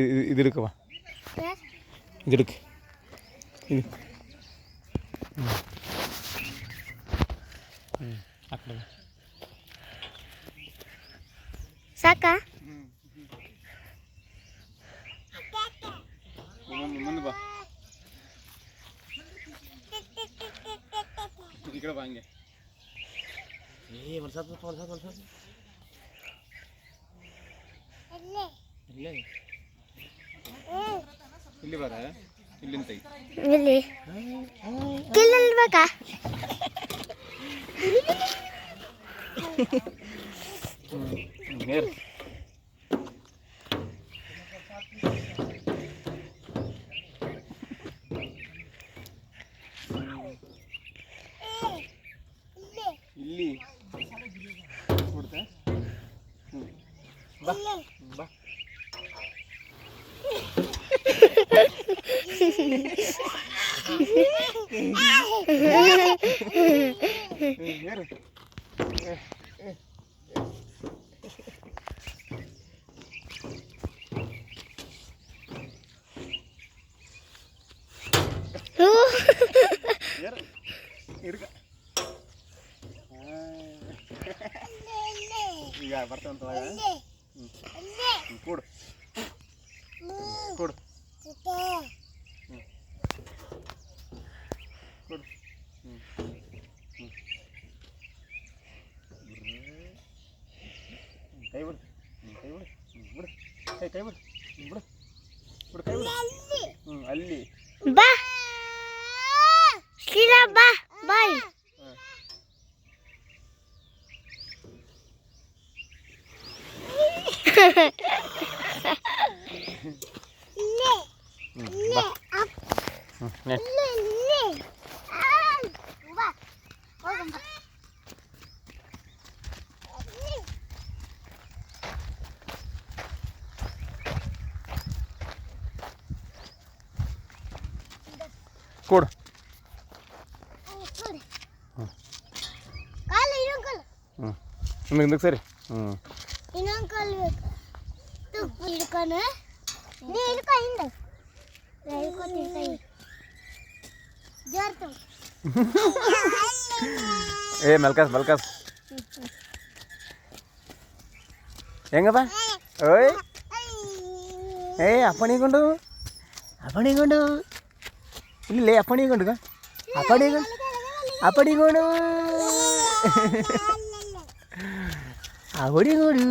ಇದು ಹಿಡ್ಕವ, ಇದು ಹಿಡ್ಕ, ಇದು ಆ ಕಡೆ ಸಾಕಾ? ಮುಂದೆ ಬಾ, ಈ ಕಡೆ ಬಾ ಹಂಗೆ. ವರ್ಷ ಇಲ್ಲಿ ಬರ, ಇಲ್ಲಿಂದ ಇಲ್ಲಿ ಕಿಲ್ಲಲ್ಲಿ ಬೇಕಾ? ಹೇರ್ ಇಲ್ಲಿ ಕೊಡ್ತಾ ಬಾ ಬಾ. ಹೇರು ಈಗ ಬರ್ತಾವಂತ ಕೊಡು ಕೊಡು ಕೊಡು. ಕೈ ಬಿಡು, ಕೈ ಬಿಡು, ಬಿಡು ಕೈ ಬಿಡು, ಬಿಡು ಬಿಡು ಕೈ ಬಿಡು. ಅಲ್ಲಿ ಬಾ ಸೀದಾ ಬಾ ಬಾಯ್. ಕೊಡು. ನಿಮಗೆ ಸರಿ. ಇನ್ನೊಂದು ಕಾಲು ಬೇಕು. ಹಿಡ್ಕೊಂಡು ಏ ಮಲ್ಕಾಸ್ ಮಲ್ಕಾಸ್ ಹೆಂಗಪ್ಪ? ಓಯ್ ಏ ಅಪ್ಪಣಿಗೊಂಡು ಅಪ್ಪಣಿಗೊಂಡು ಇಲ್ಲಿ ಅಪ್ಪಣಿಗೊಂಡು ಅಪ್ಪಣಿಗೊಂಡು ಅಪ್ಪಣಿಗೊಂಡು ಅಪ್ಪಣಿಗೊಂಡು